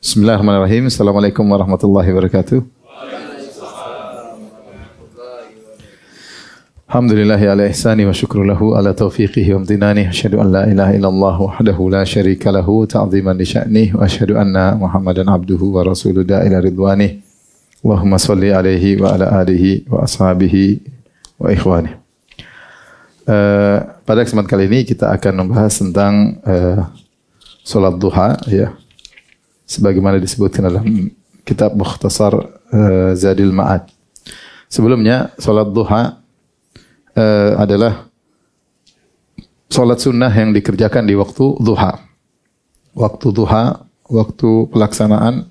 Bismillahirrahmanirrahim. Assalamualaikum warahmatullahi wabarakatuh. Alhamdulillahi ala ihsani wa syukru lahu ala taufiqihi wa amtinani. Asyhadu an la ilaha illallah wahdahu la syarika lahu ta'ziman li sya'nih wa asyhadu anna Muhammadan abduhu wa rasuluhu ila ridwanih. Allahumma shalli alaihi wa ala alihi wa ashabihi wa ikhwani. Pada kesempatan kali ini kita akan membahas tentang salat duha, ya. Sebagaimana disebutkan dalam kitab Mukhtasar Zadil Ma'ad. Sebelumnya, salat duha adalah salat sunnah yang dikerjakan di waktu duha. Waktu duha, waktu pelaksanaan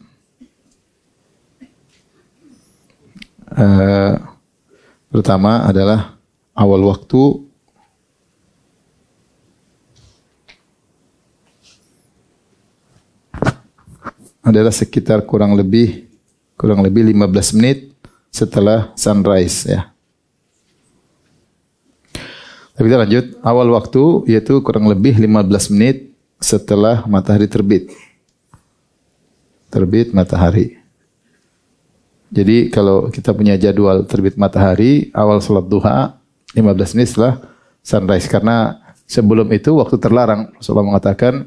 pertama adalah awal waktu adalah sekitar kurang lebih 15 menit setelah sunrise, ya. Tapi kita lanjut, awal waktu yaitu kurang lebih 15 menit setelah matahari terbit. Terbit matahari. Jadi kalau kita punya jadwal terbit matahari, awal salat duha 15 menit setelah sunrise, karena sebelum itu waktu terlarang. Rasulullah mengatakan,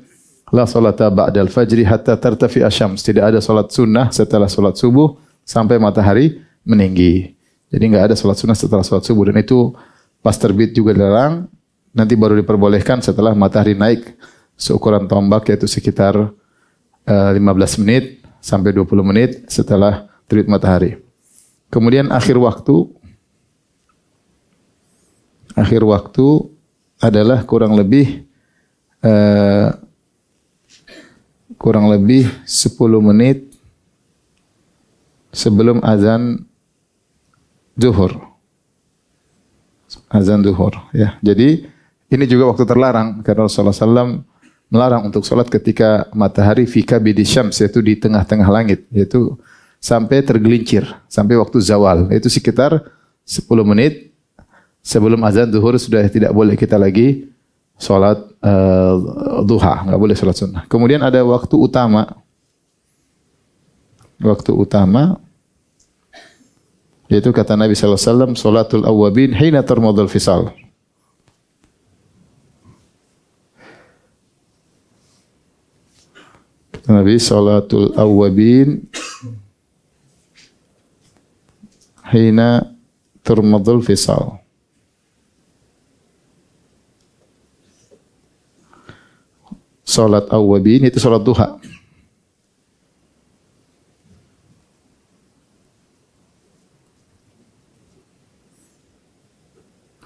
la salata ba'dal fajri hatta tartafi asyams. Tidak ada salat sunnah setelah salat subuh sampai matahari meninggi. Jadi enggak ada salat sunnah setelah salat subuh, dan itu pas terbit juga dilarang. Nanti baru diperbolehkan setelah matahari naik seukuran tombak, yaitu sekitar 15 menit sampai 20 menit setelah terbit matahari. Kemudian akhir waktu adalah kurang lebih 10 menit sebelum azan zuhur. Azan zuhur, ya. Jadi ini juga waktu terlarang karena Rasulullah SAW melarang untuk salat ketika matahari fi kabidi syams, yaitu di tengah-tengah langit, yaitu sampai tergelincir, sampai waktu zawal. Itu sekitar 10 menit sebelum azan zuhur sudah tidak boleh kita lagi salat duha, enggak boleh salat sunnah. Kemudian ada waktu utama. Waktu utama yaitu kata Nabi sallallahu alaihi wasallam, salatul awwabin hina tarmadul fisal. Kata Nabi, salatul awwabin hina tarmadul fisal. Salat awwabin itu salat duha.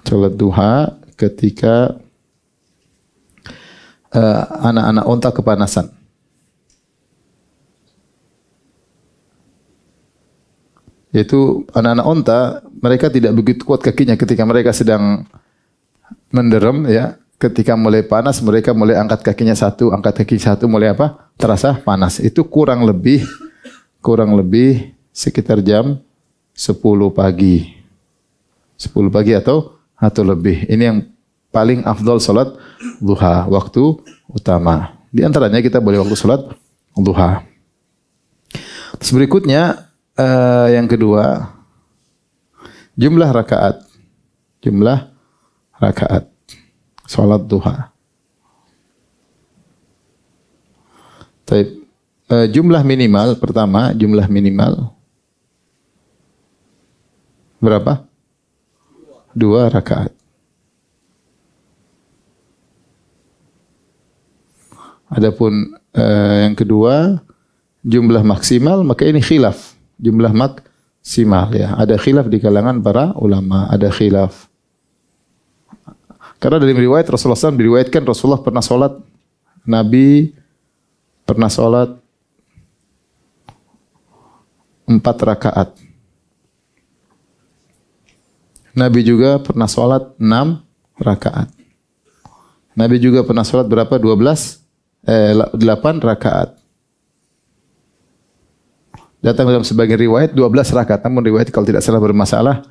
Salat duha ketika anak-anak unta kepanasan. Yaitu anak-anak unta, mereka tidak begitu kuat kakinya ketika mereka sedang menderem, ya. Ketika mulai panas, mereka mulai angkat kakinya satu, angkat kaki satu, mulai apa? Terasa panas. Itu kurang lebih sekitar jam 10 pagi. 10 pagi atau lebih. Ini yang paling afdal salat duha, waktu utama. Di antaranya kita boleh waktu salat duha. Terus berikutnya yang kedua, jumlah rakaat. Jumlah rakaat salat duha. Baik. Jumlah minimal pertama, jumlah minimal berapa? 2 rakaat. Adapun yang kedua, jumlah maksimal, maka ini khilaf. Jumlah maksimal, ya. Ada khilaf di kalangan para ulama, ada khilaf. Karena dari riwayat Rasulullah SAW diriwayatkan Rasulullah pernah sholat, Nabi pernah sholat 4 rakaat. Nabi juga pernah sholat 6 rakaat. Nabi juga pernah sholat berapa? 8 rakaat. Datang dalam sebagian riwayat 12 rakaat. Namun riwayat kalau tidak salah bermasalah.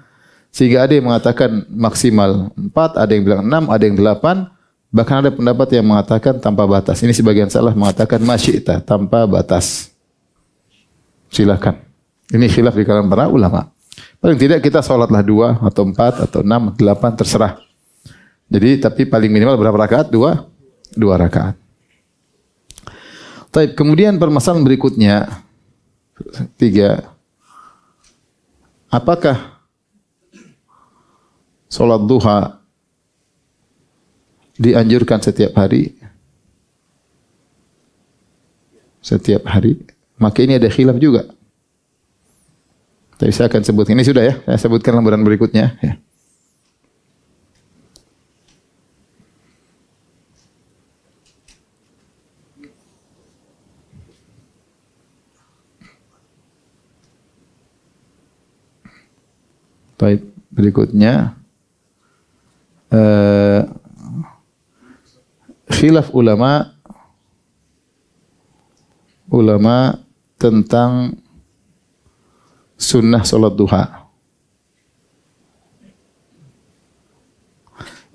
Sehingga ada yang mengatakan maksimal 4, ada yang bilang 6, ada yang 8. Bahkan ada pendapat yang mengatakan tanpa batas. Ini sebagian salah mengatakan masyi'ta, tanpa batas. silakan. Ini khilaf di kalangan para ulama. Paling tidak kita sholatlah 2 atau 4 atau 6, 8 terserah. Jadi tapi paling minimal berapa rakaat? 2 rakaat. Taib, kemudian permasalahan berikutnya 3. Apakah sholat duha dianjurkan setiap hari? Setiap hari. Maka ini ada khilaf juga. Tapi saya akan sebutkan. Ini sudah ya. Saya sebutkan lembaran berikutnya. Ya. Baik, berikutnya. Khilaf ulama tentang sunnah salat duha.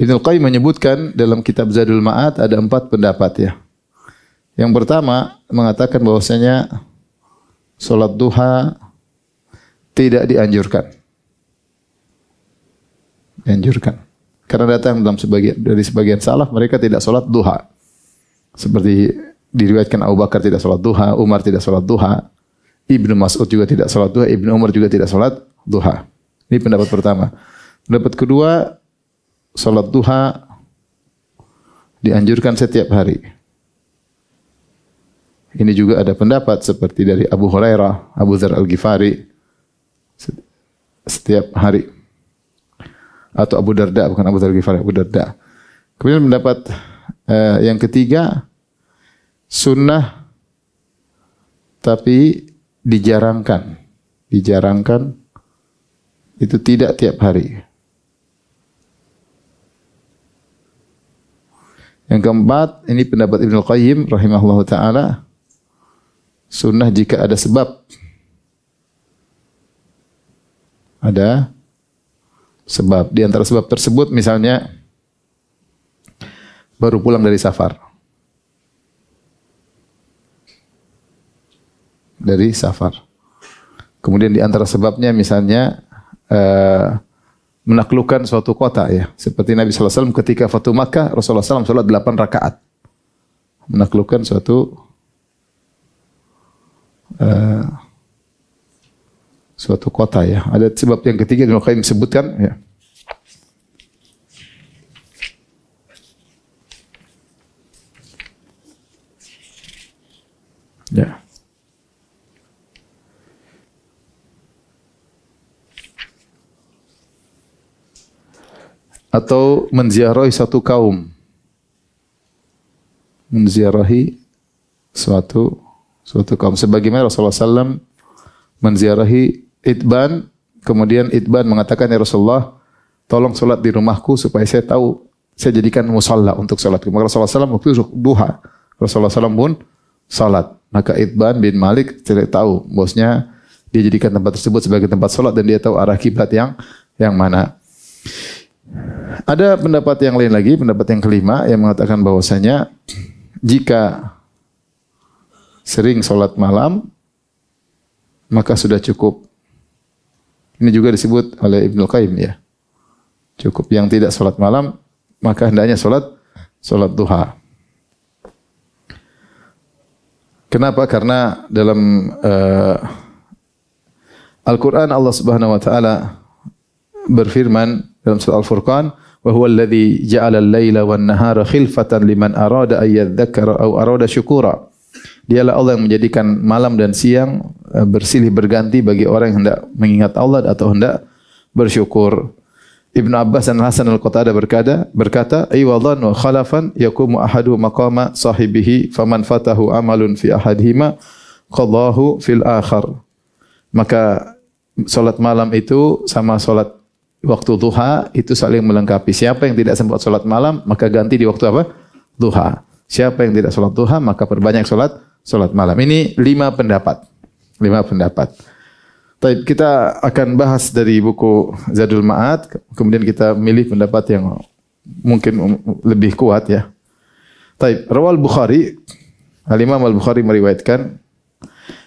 Ibnu Qayyim menyebutkan dalam kitab Zadul Ma'ad ada 4 pendapat ya. Yang pertama mengatakan bahwasanya salat duha tidak dianjurkan. Karena datang dalam sebagian salaf mereka tidak salat duha. Seperti diriwayatkan Abu Bakar tidak salat duha, Umar tidak salat duha, Ibnu Mas'ud juga tidak salat duha, Ibnu Umar juga tidak salat duha. Ini pendapat pertama. Pendapat kedua, salat duha dianjurkan setiap hari. Ini juga ada pendapat seperti dari Abu Hurairah, Abu Dzar Al-Ghifari setiap hari. Atau Abu Darda, bukan Abu Dzar Al-Ghifari, Abu Darda. Kemudian pendapat yang ketiga, sunnah tapi dijarangkan itu tidak tiap hari. Yang keempat, ini pendapat Ibnu Qayyim rahimahullahu taala, sunnah jika ada sebab. Ada sebab. Di antara sebab tersebut misalnya baru pulang dari safar. Kemudian di antara sebabnya misalnya menaklukkan suatu kota ya. Seperti Nabi sallallahu alaihi wasallam ketika Fatu Makkah, Rasulullah SAW salat 8 rakaat. Menaklukkan suatu kota ya. Ada sebab yang ketiga Ibnu Qayyim sebutkan ya. Ya. Atau menziarahi satu kaum. Menziarahi suatu kaum. Sebagaimana Rasulullah SAW menziarahi Itban, kemudian Itban mengatakan, ya Rasulullah, tolong solat di rumahku supaya saya tahu, saya jadikan musalla untuk solatku. Maka Rasulullah SAW waktu itu duha. Rasulullah SAW pun salat. Maka Itban bin Malik tidak tahu, bosnya dia jadikan tempat tersebut sebagai tempat solat dan dia tahu arah kiblat yang mana. Ada pendapat yang lain lagi, pendapat yang kelima yang mengatakan bahwasanya jika sering sholat malam maka sudah cukup. Ini juga disebut oleh Ibnu Qayyim ya. Cukup. Yang tidak sholat malam maka hendaknya sholat duha. Kenapa? Karena dalam Al-Quran Allah Subhanahu Wa Taala berfirman dalam surah Al-Furqan, wa huwa alladhi ja'ala al-laila wan-nahara khilfatan liman arada ay yadhakkara aw arada syukura. Dialah Allah yang menjadikan malam dan siang bersilih berganti bagi orang yang hendak mengingat Allah atau hendak bersyukur. Ibnu Abbas dan Hasan Al-Qatadah berkata, aywadan wa khalafan yakumu ahadu maqama sahibihi faman fatahu amalun fi ahadihima qadahu fil akhar. Maka salat malam itu sama salat waktu duha itu saling melengkapi. Siapa yang tidak sempat salat malam maka ganti di waktu apa? Duha. Siapa yang tidak salat duha maka perbanyak salat malam. Ini 5 pendapat. Baik, kita akan bahas dari buku Zadul Ma'ad, kemudian kita milih pendapat yang mungkin lebih kuat ya. Baik, Rawal Bukhari, Al-Imam Al-Bukhari meriwayatkan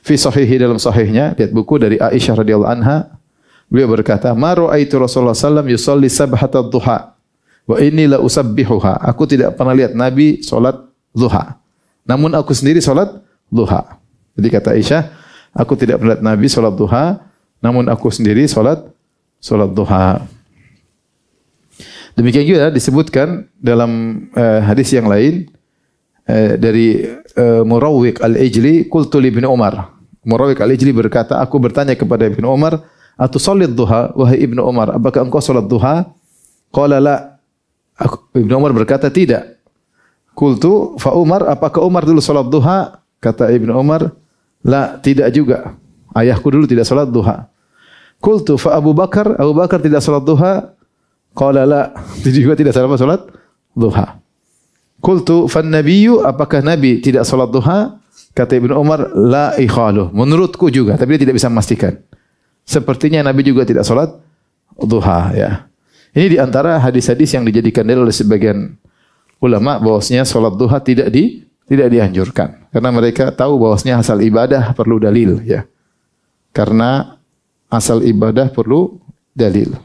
fi sahihi dalam sahihnya, lihat buku dari Aisyah radhiyallahu anha, beliau berkata, "Ma ra'aitu Rasulullah sallallahu yusalli sabhata duha wa inni la usabbihuha." Aku tidak pernah lihat Nabi salat duha. Namun aku sendiri salat duha. Jadi kata Aisyah, aku tidak pernah lihat Nabi salat duha, namun aku sendiri salat duha. Demikian juga disebutkan dalam hadis yang lain dari Murawwiq al-Ijli, qultu li Ibnu Umar. Murawwiq al-Ijli berkata, aku bertanya kepada Ibnu Umar, "Atusallit duha wahai Ibnu Umar, apakah engkau salat duha?" Qala la. Ibnu Umar berkata, tidak. Qultu fa Umar, apakah Umar dulu salat duha? Kata Ibnu Umar, la, tidak juga. Ayahku dulu tidak salat duha. Qultu fa Abu Bakar tidak salat duha? Qala la, dia juga tidak salat duha. Qultu fan nabiyyu, apakah Nabi tidak salat duha? Kata Ibnu Umar, la ikhalu, menurutku juga, tapi dia tidak bisa memastikan. Sepertinya Nabi juga tidak salat duha, ya. Ini di antara hadis-hadis yang dijadikan dalil oleh sebagian ulama bahwasanya salat duha tidak dianjurkan, karena mereka tahu bahwasanya asal ibadah perlu dalil, ya. Karena asal ibadah perlu dalil.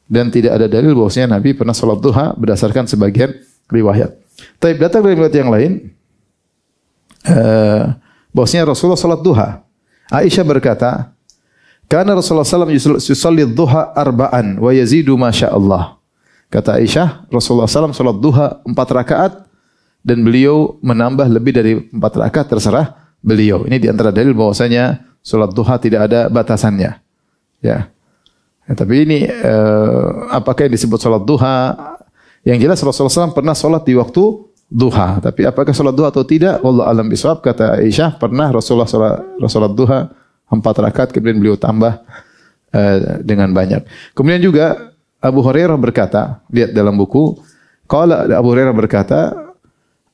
Dan tidak ada dalil bahwasanya Nabi pernah salat duha berdasarkan sebagian riwayat. Tapi datang dari riwayat yang lain bahwasanya Rasulullah salat duha. Aisyah berkata, "Kana Rasulullah sallallahu alaihi wasallam yusalli duha arba'an wa yazidu ma Allah." Kata Aisyah, Rasulullah sallallahu salat duha 4 rakaat dan beliau menambah lebih dari 4 rakaat, terserah beliau. Ini di antara dalil bahwasanya salat duha tidak ada batasannya. Ya. Tapi ini apakah yang disebut salat duha? Yang jelas Rasulullah SAW pernah salat di waktu duha. Tapi apakah salat duha atau tidak? Wallahu a'lam bishawab. Kata Aisyah, pernah Rasulullah salat duha 4 rakaat, kemudian beliau tambah dengan banyak. Kemudian juga Abu Hurairah berkata, lihat dalam buku, qala Abu Hurairah berkata,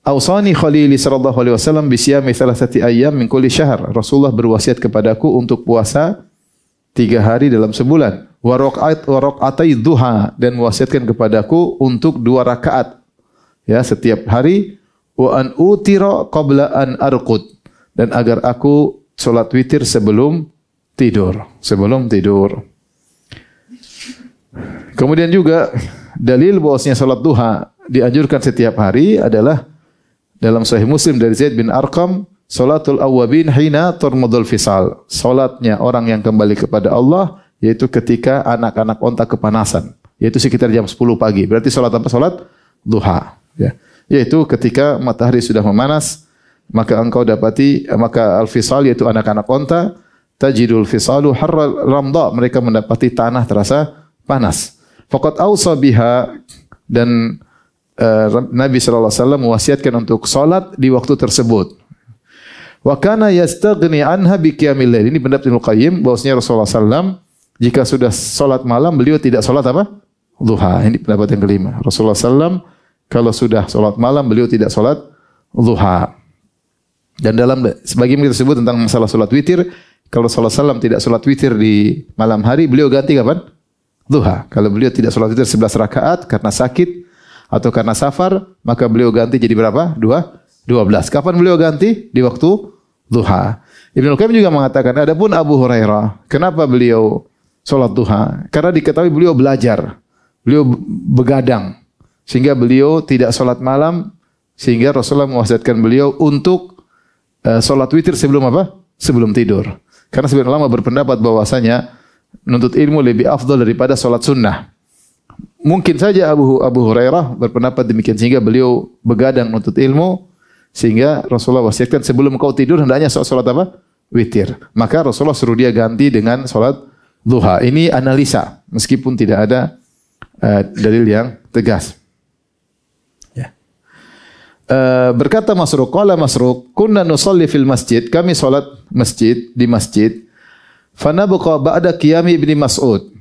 "Awsani khalili sallallahu alaihi wasallam bi siyami 3 ayyam min kulli syahr." Rasulullah berwasiat kepadaku untuk puasa 3 hari dalam sebulan. Wa raq'atai duha, dan wasiatkan kepadaku untuk 2 rakaat ya setiap hari. Wa an utira qabla an arqud, dan agar aku salat witir sebelum tidur. Kemudian juga dalil bahwasanya salat duha dianjurkan setiap hari adalah dalam Sahih Muslim dari Zaid bin Arqam, salatul awwabin hina turmudul fisal. Salatnya orang yang kembali kepada Allah yaitu ketika anak-anak onta kepanasan, yaitu sekitar jam 10 pagi. Berarti salat apa? Salat duha, ya. Yaitu ketika matahari sudah memanas, maka engkau dapati, maka al-fisal yaitu anak-anak onta, tajidul fisalu harra ramda, mereka mendapati tanah terasa panas. Faqad awsa biha, dan Nabi sallallahu alaihi wasallam mewasiatkan untuk salat di waktu tersebut. Wa kana yastaghni anha bi qiyamil lail. Ini pendapat Ibnu Qayyim bahwasanya Rasulullah sallallahu jika sudah salat malam beliau tidak salat apa? Duha. Ini pendapat yang kelima. Rasulullah sallallahu kalau sudah salat malam beliau tidak salat duha. Dan dalam sebagaimana kita sebut tentang masalah salat witir, kalau Rasulullah sallallahu tidak salat witir di malam hari, beliau ganti kapan? Duha. Kalau beliau tidak salat witir 11 rakaat karena sakit atau karena safar, maka beliau ganti jadi berapa? 12. Kapan beliau ganti? Di waktu duha. Ibnu Qayyim juga mengatakan, adapun Abu Hurairah, kenapa beliau salat duha? Karena diketahui beliau belajar, beliau begadang, sehingga beliau tidak salat malam, sehingga Rasulullah mewasiatkan beliau untuk salat witir sebelum apa? Sebelum tidur. Karena sebagian ulama berpendapat bahwasanya menuntut ilmu lebih afdal daripada salat sunnah. Mungkin saja Abu Hurairah berpendapat demikian, sehingga beliau begadang menuntut ilmu, sehingga Rasulullah wasiatkan sebelum kau tidur hendaknya salat apa? Witir. Maka Rasulullah suruh dia ganti dengan salat duha. Ini analisa, meskipun tidak ada dalil yang tegas. Ya. Berkata Masruq, qala Masruq, kunna nusalli fil masjid, kami salat di masjid. Fanabqa ba'da qiyami Ibnu Mas'ud.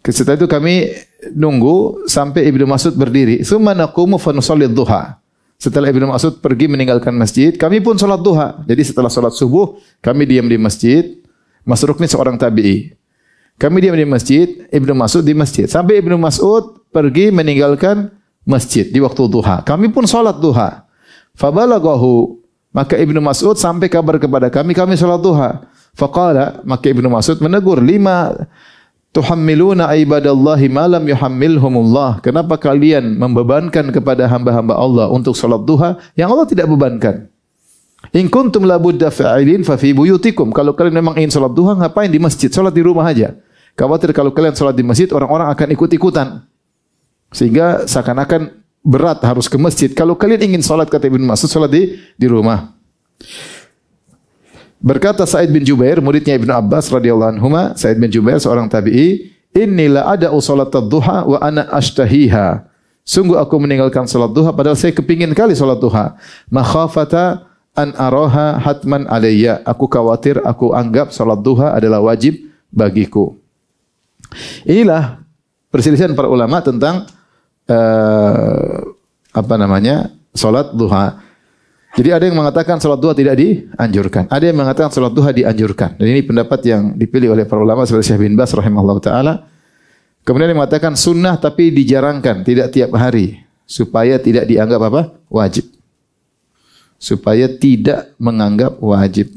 Setelah itu kami nunggu sampai Ibnu Mas'ud berdiri. Tsumma naqumu fa nusalli duha. Setelah Ibnu Mas'ud pergi meninggalkan masjid, kami pun salat duha. Jadi setelah salat subuh, kami diam di masjid. Masruq ini seorang tabi'i. Kami diam di masjid, Ibnu Mas'ud di masjid. Sampai Ibnu Mas'ud pergi meninggalkan masjid di waktu duha. Kami pun salat duha. Fabalaghahu, maka Ibnu Mas'ud sampai kabar kepada kami salat duha. Faqala, maka Ibnu Mas'ud menegur, lima tuhammiluna ibadallahi ma lam yuhammilhumullah. Kenapa kalian membebankan kepada hamba-hamba Allah untuk salat duha yang Allah tidak bebankan? In kuntum la budda fa'ilin fa fi buyutikum. Kalau kalian memang ingin salat duha, ngapain di masjid? Salat di rumah aja. Khawatir kalau kalian salat di masjid, orang-orang akan ikut-ikutan. Sehingga seakan-akan berat harus ke masjid. Kalau kalian ingin salat, kata Ibnu Mas'ud, salat di rumah. Berkata Sa'id bin Jubair, muridnya Ibnu Abbas radhiyallahu anhuma, Sa'id bin Jubair seorang tabi'i, "Inni la ada'u salatad duha wa ana ashtahiha." Sungguh aku meninggalkan salat duha padahal saya kepingin kali salat duha. Makhafata an araha hatman alayya. Aku khawatir aku anggap salat duha adalah wajib bagiku. Inilah perselisihan para ulama tentang salat duha. Jadi ada yang mengatakan salat duha tidak dianjurkan. Ada yang mengatakan salat duha dianjurkan. Dan ini pendapat yang dipilih oleh para ulama seperti Syekh bin Baz rahimahullah taala. Kemudian yang mengatakan sunnah tapi dijarangkan, tidak tiap hari supaya tidak dianggap wajib. Supaya tidak menganggap wajib.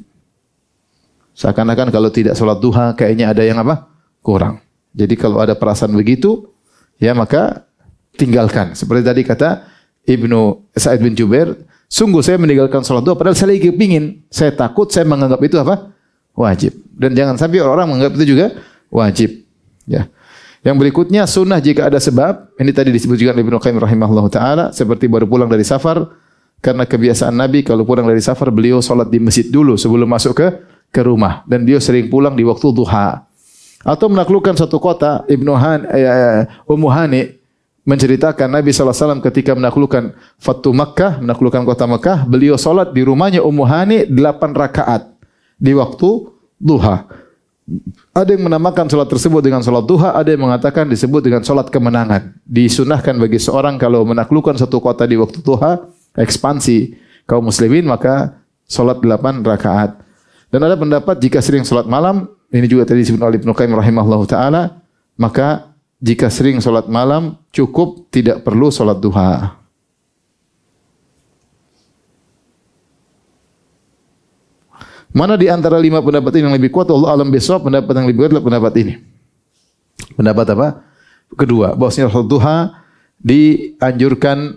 Seakan-akan kalau tidak salat duha kayaknya ada yang kurang. Jadi kalau ada perasaan begitu, ya maka tinggalkan. Seperti tadi kata Ibnu Sa'id bin Jubair, sungguh saya meninggalkan salat duha padahal saya lagi kepingin. Saya takut saya menganggap itu wajib. Dan jangan sampai orang menganggap itu juga wajib. Ya. Yang berikutnya sunnah jika ada sebab. Ini tadi disebut juga oleh Ibnu Qayyim rahimahullah taala, seperti baru pulang dari safar, karena kebiasaan Nabi kalau pulang dari safar beliau salat di masjid dulu sebelum masuk ke rumah, dan dia sering pulang di waktu duha. Atau menaklukkan satu kota, Ummu Hani menceritakan Nabi SAW ketika menaklukkan Fatu Makkah, menaklukkan kota Makkah, beliau salat di rumahnya Ummu Hani 8 rakaat di waktu duha. Ada yang menamakan salat tersebut dengan salat duha, ada yang mengatakan disebut dengan salat kemenangan. Disunahkan bagi seorang kalau menaklukkan satu kota di waktu duha, ekspansi kaum muslimin, maka salat 8 rakaat. Dan ada pendapat jika sering salat malam, ini juga tadi disebut oleh Ibnu Qayyim rahimahullahu taala, maka jika sering salat malam cukup, tidak perlu salat duha. Mana di antara 5 pendapat ini yang lebih kuat? Allah alam bisawab. Pendapat yang lebih kuat adalah pendapat ini. Pendapat apa? Kedua, bahwasanya salat duha dianjurkan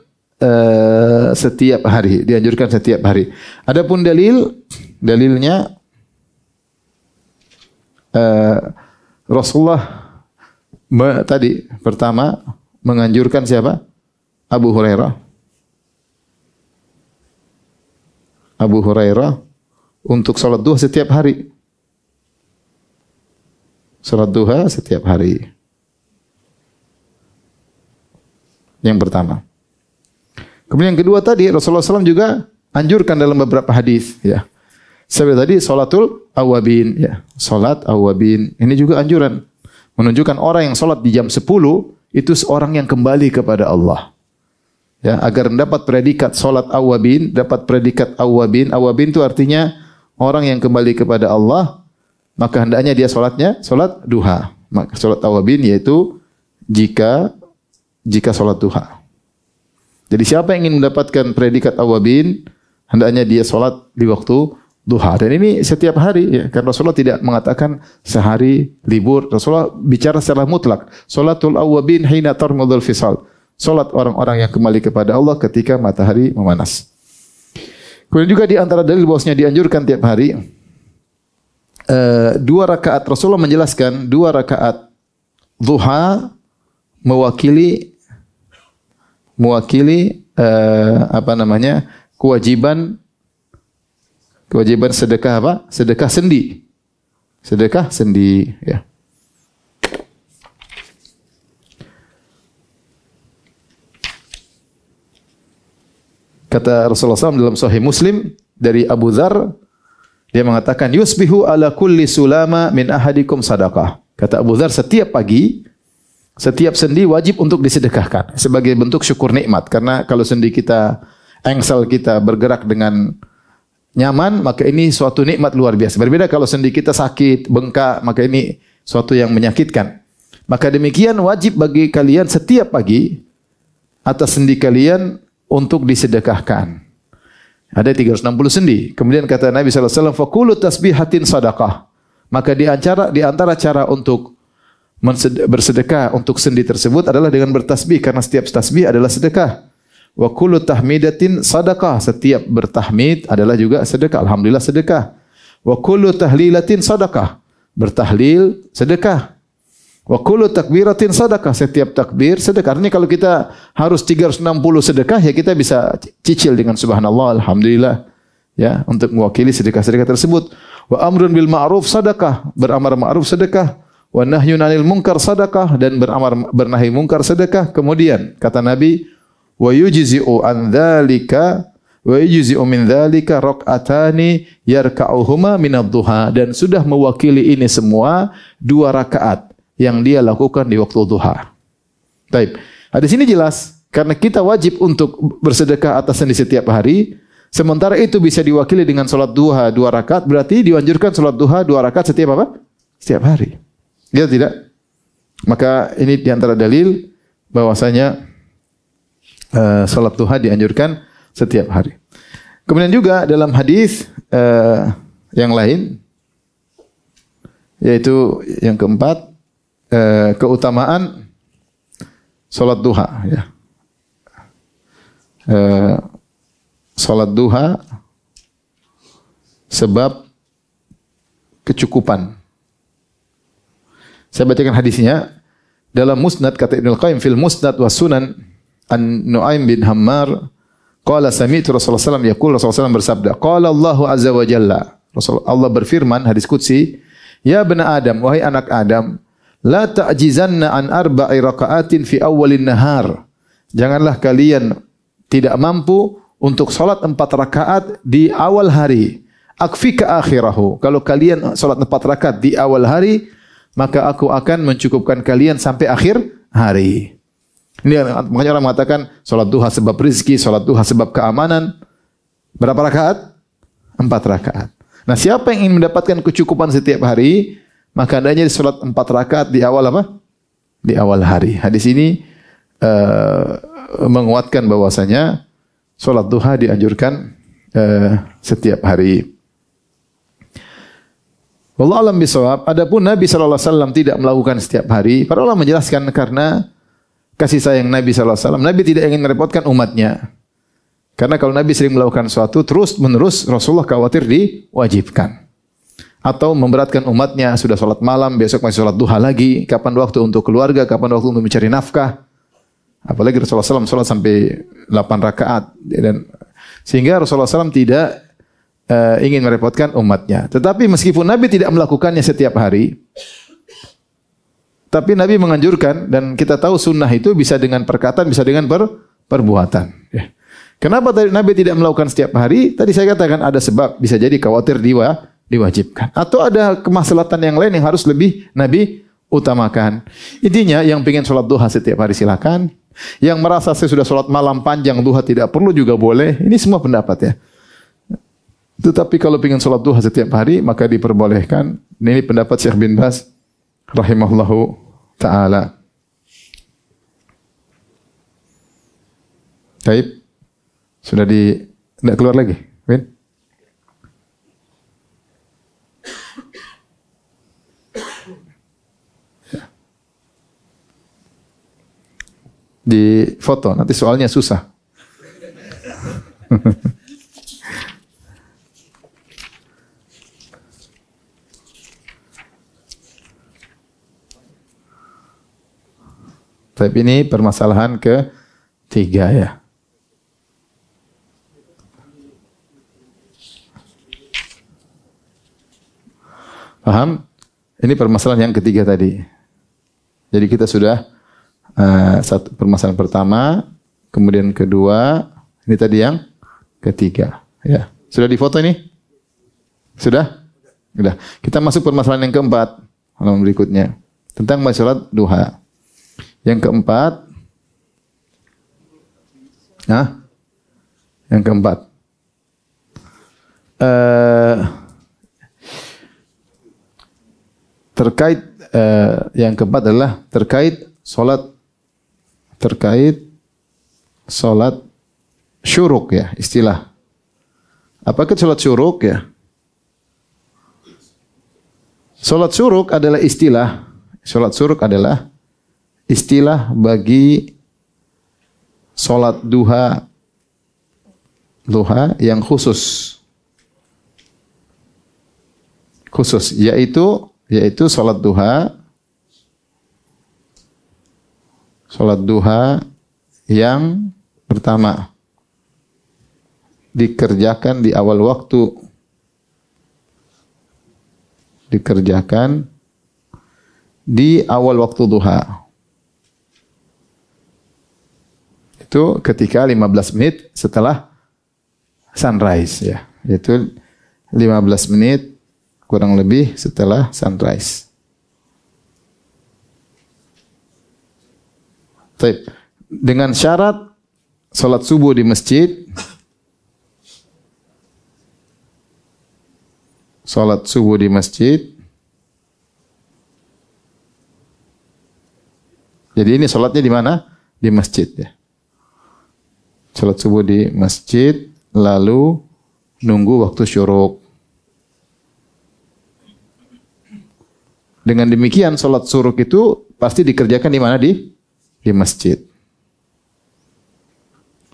setiap hari, dianjurkan setiap hari. Adapun dalilnya Rasulullah tadi pertama menganjurkan siapa? Abu Hurairah. Abu Hurairah untuk salat duha setiap hari. Salat duha setiap hari. Yang pertama. Kemudian yang kedua tadi Rasulullah SAW juga anjurkan dalam beberapa hadis, ya. Seperti tadi salatul awabin, ya. Salat awabin ini juga anjuran, menunjukkan orang yang salat di jam 10 itu seorang yang kembali kepada Allah. Ya, agar mendapat predikat salat awabin, dapat predikat awabin. Awabin itu artinya orang yang kembali kepada Allah, maka hendaknya dia salatnya salat duha. Maka salat awabin yaitu jika salat duha. Jadi siapa yang ingin mendapatkan predikat awabin, hendaknya dia salat di waktu duha. Dan ini setiap hari, ya, karena Rasulullah tidak mengatakan sehari libur. Rasulullah bicara secara mutlak. Salatul awabin hina tarmudul fisal. Salat orang-orang yang kembali kepada Allah ketika matahari memanas. Kemudian juga di antara dalil bahwasanya dianjurkan tiap hari 2 rakaat. Rasulullah menjelaskan 2 rakaat duha mewakili kewajiban sedekah apa? Sedekah sendi. Sedekah sendi, ya. Kata Rasulullah SAW dalam Sahih Muslim dari Abu Dzar, dia mengatakan yusbihu ala kulli sulama min ahadikum sadaqah. Kata Abu Dzar, setiap pagi, setiap sendi wajib untuk disedekahkan sebagai bentuk syukur nikmat. Karena kalau sendi kita, engsel kita bergerak dengan nyaman, maka ini suatu nikmat luar biasa. Berbeda kalau sendi kita sakit, bengkak, maka ini suatu yang menyakitkan. Maka demikian wajib bagi kalian setiap pagi atas sendi kalian untuk disedekahkan. Ada 360 sendi. Kemudian kata Nabi sallallahu alaihi wasallam, "Faqulu tasbihatin sadaqah." Maka di antara cara untuk bersedekah untuk sendi tersebut adalah dengan bertasbih, karena setiap tasbih adalah sedekah. Wa kullu tahmidatin sadaqah. Setiap bertahmid adalah juga sedekah. Alhamdulillah sedekah. Wa kullu tahlilatin sadaqah. Bertahlil sedekah. Wa kullu takbiratin sadaqah. Setiap takbir sedekah. Artinya kalau kita harus 360 sedekah, ya kita bisa cicil dengan subhanallah, alhamdulillah, ya, untuk mewakili sedekah-sedekah tersebut. Wa amrun bil ma'ruf sadaqah. Beramar ma'ruf sedekah. Wa nahyun 'anil munkar sadaqah, dan bernahi mungkar sedekah. Kemudian kata Nabi, wa yujzi'u an dzalika wa yujzi'u min dzalika rak'atani yarka'uhuma min ad-duha, dan sudah mewakili ini semua 2 rakaat yang dia lakukan di waktu duha. Baik. Di sini jelas karena kita wajib untuk bersedekah atas sendi setiap hari, sementara itu bisa diwakili dengan salat duha 2 rakaat, berarti dianjurkan salat duha 2 rakaat setiap apa? Setiap hari. Ya tidak? Maka ini di antara dalil bahwasanya salat duha dianjurkan setiap hari. Kemudian juga dalam hadis yang lain, yaitu yang keempat, keutamaan salat duha. Ya. Salat duha sebab kecukupan. Saya bacakan hadisnya dalam Musnad, kata Ibnu Al-Qayyim fil Musnad wa Sunan An-Nu'aim bin Hammar qala sami'tu Rasulullah sallallahu alaihi wasallam yaqul, Rasulullah SAW bersabda, qala Allahu azza wa jalla, Allah berfirman hadis qudsi, ya bani Adam, wahai anak Adam, la ta'jizanna an arba'i raka'atin fi awwalin nahar. Janganlah kalian tidak mampu untuk salat 4 rakaat di awal hari. Akfika akhirahu. Kalau kalian salat 4 rakaat di awal hari, maka aku akan mencukupkan kalian sampai akhir hari. Ini makanya orang mengatakan salat duha sebab rezeki, salat duha sebab keamanan. Berapa rakaat? 4 rakaat. Nah, siapa yang ingin mendapatkan kecukupan setiap hari, maka hendaknya salat 4 rakaat di awal apa? Di awal hari. Hadis ini menguatkan bahwasanya salat duha dianjurkan setiap hari. Wallahu a'lam bishawab. Adapun Nabi sallallahu alaihi wasallam tidak melakukan setiap hari, para ulama menjelaskan karena kasih sayang Nabi sallallahu alaihi wasallam. Nabi tidak ingin merepotkan umatnya. Karena kalau Nabi sering melakukan sesuatu terus-menerus, Rasulullah khawatir diwajibkan. Atau memberatkan umatnya, sudah salat malam, besok masih salat duha lagi, kapan waktu untuk keluarga, kapan waktu untuk mencari nafkah. Apalagi Rasulullah SAW salat sampai 8 rakaat. Dan sehingga Rasulullah SAW tidak ingin merepotkan umatnya. Tetapi meskipun Nabi tidak melakukannya setiap hari, tapi Nabi menganjurkan, dan kita tahu sunnah itu bisa dengan perkataan, bisa dengan perbuatan. Ya. Kenapa Nabi tidak melakukan setiap hari? Tadi saya katakan ada sebab, bisa jadi khawatir diwajibkan. Atau ada kemaslahatan yang lain yang harus lebih Nabi utamakan. Intinya yang pengen sholat duha setiap hari silakan. Yang merasa saya sudah sholat malam panjang, duha tidak perlu juga boleh. Ini semua pendapat ya. Tetapi kalau pengen sholat duha setiap hari, maka diperbolehkan. Ini pendapat Syekh bin Baz rahimahullahu ta'ala. Baik. Sudah tidak keluar lagi, Win? Di foto, nanti soalnya susah. Tapi ini permasalahan ketiga ya. Paham? Ini permasalahan yang ketiga tadi. Jadi kita sudah satu permasalahan pertama, kemudian kedua, ini tadi yang ketiga. Ya, sudah difoto ini? Sudah? Sudah. Kita masuk permasalahan yang keempat, halaman berikutnya, tentang salat duha. Yang keempat, yang keempat, terkait yang keempat adalah terkait solat syuruk ya, istilah Apakah salat syuruk ya? Salat syuruk adalah istilah. Salat syuruk adalah istilah bagi salat duha yang khusus. Khusus yaitu salat duha yang pertama dikerjakan di awal waktu. Dikerjakan di awal waktu duha. Itu ketika 15 menit setelah sunrise ya. Yaitu 15 menit kurang lebih setelah sunrise. Baik. Dengan syarat salat subuh di masjid. Salat subuh di masjid. Jadi ini salatnya di mana? Di masjid ya. Salat subuh di masjid, lalu nunggu waktu syuruk. Dengan demikian salat syuruk itu pasti dikerjakan di mana? Di masjid.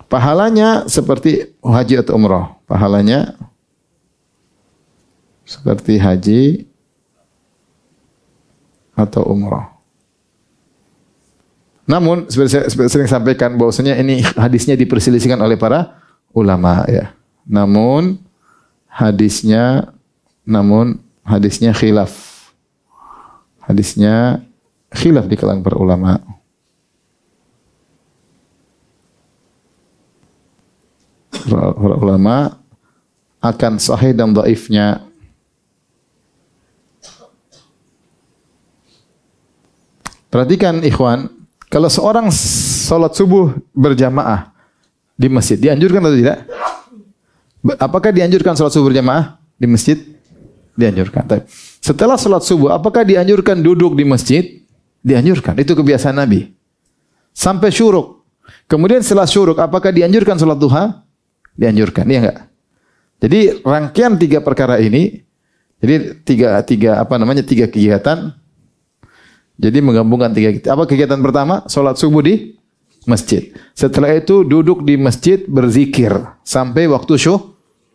Pahalanya seperti haji atau umrah. Pahalanya seperti haji atau umrah. Namun seperti saya sering sampaikan bahwasanya ini hadisnya diperselisihkan oleh para ulama ya. Namun hadisnya khilaf. Hadisnya khilaf di kalangan para ulama. Para ulama akan sahih dan dhaifnya. Perhatikan ikhwan, kalau seorang salat subuh berjamaah di masjid, dianjurkan atau tidak? Apakah dianjurkan salat subuh berjamaah di masjid? Dianjurkan. Setelah salat subuh, apakah dianjurkan duduk di masjid? Dianjurkan. Itu kebiasaan Nabi. Sampai syuruk. Kemudian setelah syuruk, apakah dianjurkan salat duha? Dianjurkan. Iya enggak? Jadi rangkaian tiga perkara ini, jadi tiga kegiatan. Jadi menggabungkan tiga. Apa kegiatan pertama? Salat subuh di masjid. Setelah itu duduk di masjid berzikir sampai waktu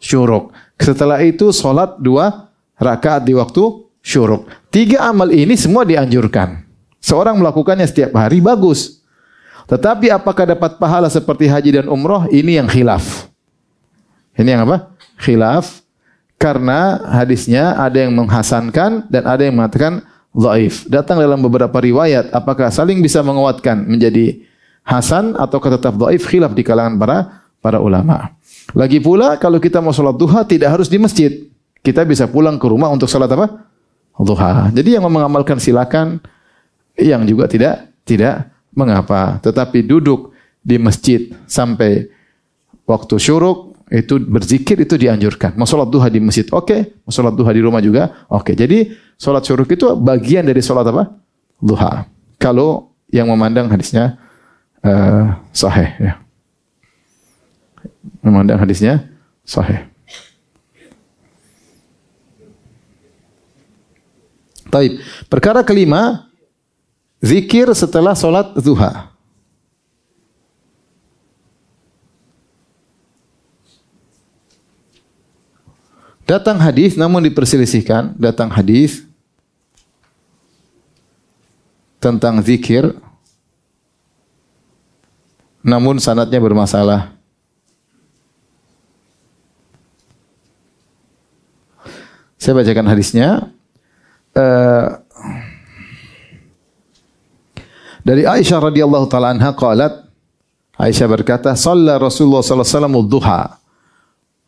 syuruk. Setelah itu salat 2 rakaat di waktu syuruk. 3 amal ini semua dianjurkan. Seorang melakukannya setiap hari bagus. Tetapi apakah dapat pahala seperti haji dan umrah? Ini yang khilaf. Ini yang apa? Khilaf. Karena hadisnya ada yang menghasankan dan ada yang mengatakan dhaif. Datang dalam beberapa riwayat, apakah saling bisa menguatkan menjadi hasan ataukah tetap dhaif? Khilaf di kalangan para ulama. Lagi pula kalau kita mau salat duha tidak harus di masjid. Kita bisa pulang ke rumah untuk salat apa? Duha. Jadi yang mengamalkan silakan, yang juga tidak mengapa. Tetapi duduk di masjid sampai waktu syuruk itu berzikir itu dianjurkan. Mau salat duha di masjid oke, mau salat duha di rumah juga oke. Jadi salat syuruk itu bagian dari salat apa? Duha. Kalau yang memandang hadisnya sahih ya. Memandang hadisnya sahih. Taib. Perkara kelima, zikir setelah salat duha. Datang hadis namun diperselisihkan, datang hadis tentang zikir namun sanadnya bermasalah. Saya bacakan hadisnya. Dari Aisyah radhiyallahu taala anha qalat, Aisyah berkata, "Shalla Rasulullah sallallahu alaihi wasallam ad-duha."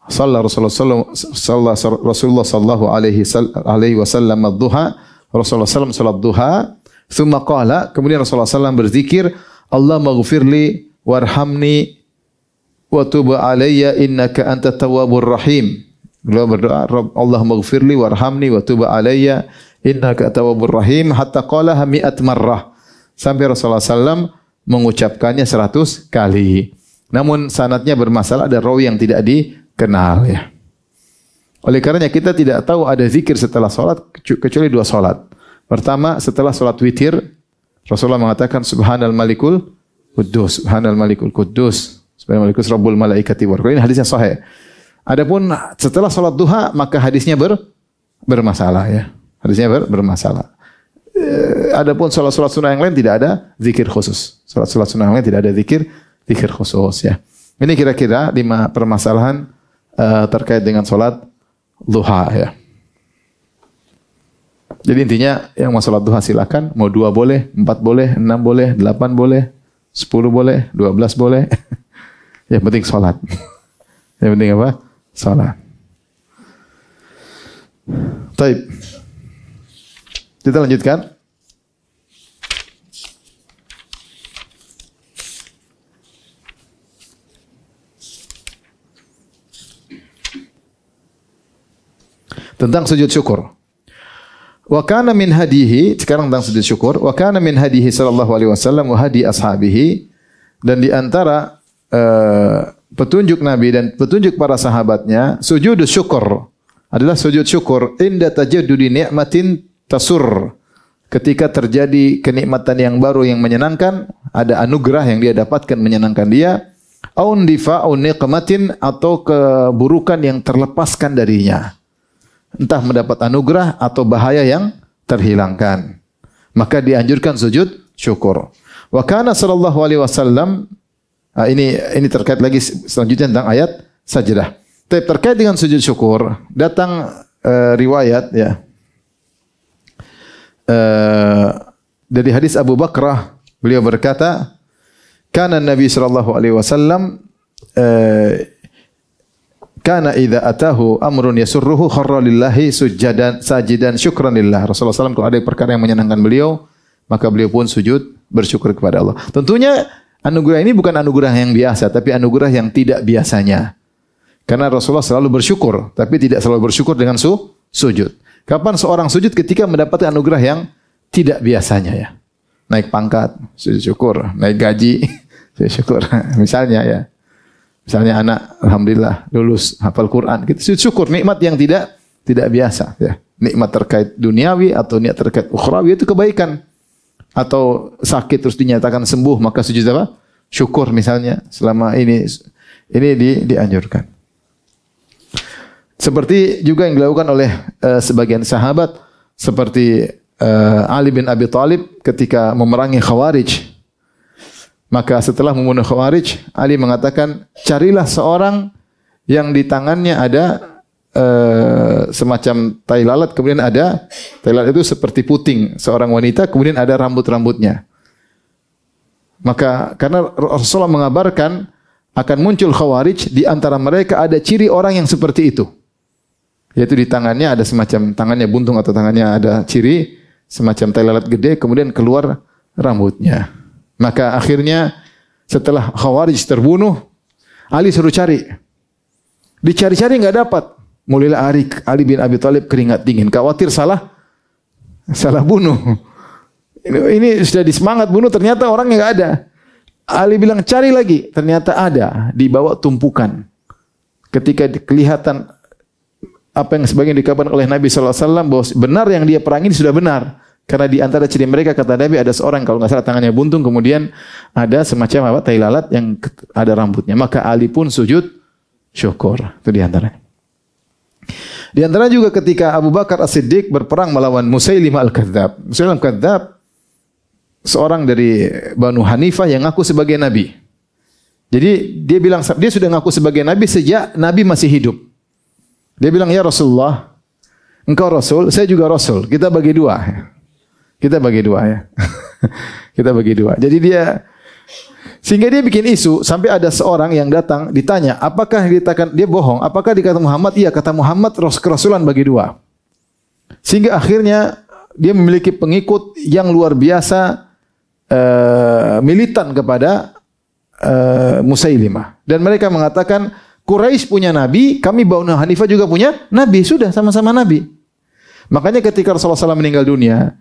Shalla Rasulullah sallallahu alaihi wasallam ad-duha. Rasulullah sallallahu salat duha, thumma qala, kemudian Rasulullah sallallahu berzikir, "Allahumma ighfirli warhamni wa tub alayya innaka antat tawwabur rahim." Beliau berdoa, "Allahumma ighfirli warhamni wa tub alayya innaka tawwabur rahim," hatta qalaha 100 marrah. Sampai Rasulullah sallallahu mengucapkannya 100 kali. Namun sanadnya bermasalah, ada rawi yang tidak dikenal ya. Oleh karenanya kita tidak tahu ada zikir setelah salat kecuali 2 salat. Pertama, setelah salat witir, Rasulullah mengatakan Subhanal Malikul Quddus, Subhanal Malikul Quddus, Subhanal Malikul Rabbul Malaikati war Ruh. Ini hadisnya sahih. Adapun setelah salat duha maka hadisnya bermasalah ya. Hadisnya bermasalah. Adapun salat-salat sunnah yang lain tidak ada zikir khusus. Salat-salat sunnah yang lain tidak ada zikir khusus ya. Ini kira-kira 5 permasalahan terkait dengan salat duha ya. Jadi intinya yang mau salat duha silakan, mau 2 boleh, 4 boleh, 6 boleh, 8 boleh, 10 boleh, 12 boleh. Yang penting salat. Yang penting apa? Salat. Baik. Kita lanjutkan. Tentang sujud syukur. Wa kana min hadihi, sekarang tentang sujud syukur. Wa kana min hadihi sallallahu alaihi wasallam wa hadi ashabihi, dan di antara petunjuk Nabi dan petunjuk para sahabatnya, sujud syukur adalah sujud syukur inda tajaddudi ni'matin tasur. Ketika terjadi kenikmatan yang baru yang menyenangkan, ada anugerah yang dia dapatkan menyenangkan dia, aun difa'u niqmatin, atau keburukan yang terlepaskan darinya. Entah mendapat anugerah atau bahaya yang terhilangkan. Maka dianjurkan sujud syukur. Wa kana sallallahu alaihi wasallam, ini terkait lagi selanjutnya tentang ayat sajdah. Tapi terkait dengan sujud syukur, datang riwayat ya. Dari hadis Abu Bakrah, beliau berkata, kana Nabi sallallahu alaihi wasallam kana idza atahu amrun yasurruhu kharra lillahi sajidan syukran lillah. Rasulullah SAW kalau ada perkara yang menyenangkan beliau, maka beliau pun sujud bersyukur kepada Allah. Tentunya anugerah ini bukan anugerah yang biasa, tapi anugerah yang tidak biasanya. Karena Rasulullah selalu bersyukur, tapi tidak selalu bersyukur dengan sujud. Kapan seorang sujud? Ketika mendapatkan anugerah yang tidak biasanya ya. Naik pangkat, sujud syukur. Naik gaji, sujud syukur. Misalnya ya. Misalnya anak alhamdulillah lulus hafal Quran, kita sujud syukur, nikmat yang tidak biasa ya. Nikmat terkait duniawi atau nikmat terkait ukhrawi itu kebaikan. Atau sakit terus dinyatakan sembuh, maka sujud apa? Syukur misalnya. Selama ini dianjurkan. Seperti juga yang dilakukan oleh sebagian sahabat, seperti Ali bin Abi Thalib ketika memerangi Khawarij. Maka setelah membunuh Khawarij, Ali mengatakan, carilah seorang yang di tangannya ada semacam tai lalat, kemudian ada tai lalat itu seperti puting seorang wanita, kemudian ada rambut-rambutnya. Maka karena Rasulullah mengabarkan akan muncul Khawarij, di antara mereka ada ciri orang yang seperti itu. Yaitu di tangannya ada semacam, tangannya buntung atau tangannya ada ciri semacam tai lalat gede, kemudian keluar rambutnya. Maka akhirnya setelah Khawarij terbunuh, Ali suruh cari. Dicari-cari enggak dapat. Mulailah Ali bin Abi Thalib keringat dingin, khawatir salah bunuh. Ini sudah disemangat bunuh, ternyata orangnya enggak ada. Ali bilang cari lagi, ternyata ada, dibawa tumpukan. Ketika kelihatan apa yang sebagian dikabarkan oleh Nabi sallallahu alaihi wasallam bahwa benar yang dia perangi sudah benar. Karena di antara ciri mereka, kata Nabi, ada seorang kalau nggak salah tangannya buntung, kemudian ada semacam tai lalat yang ada rambutnya. Maka Ali pun sujud syukur. Itu di antaranya. Di antara juga ketika Abu Bakar As-Siddiq berperang melawan Musailimah Al-Kadzdzab. Musailimah Al-Kadzdzab seorang dari Banu Hanifah yang ngaku sebagai nabi. Jadi dia bilang dia sudah ngaku sebagai nabi sejak Nabi masih hidup. Dia bilang, ya Rasulullah, engkau Rasul, saya juga Rasul. Kita bagi dua ya. Kita bagi dua. Jadi sehingga dia bikin isu sampai ada seorang yang datang ditanya, apakah dia bohong? Apakah dikata Muhammad? Iya, kata Muhammad kerasulan bagi dua. Sehingga akhirnya dia memiliki pengikut yang luar biasa militan kepada Musailimah. Dan mereka mengatakan Quraisy punya nabi, kami Banu Hanifah juga punya nabi, sudah sama-sama nabi. Makanya ketika Rasulullah SAW meninggal dunia,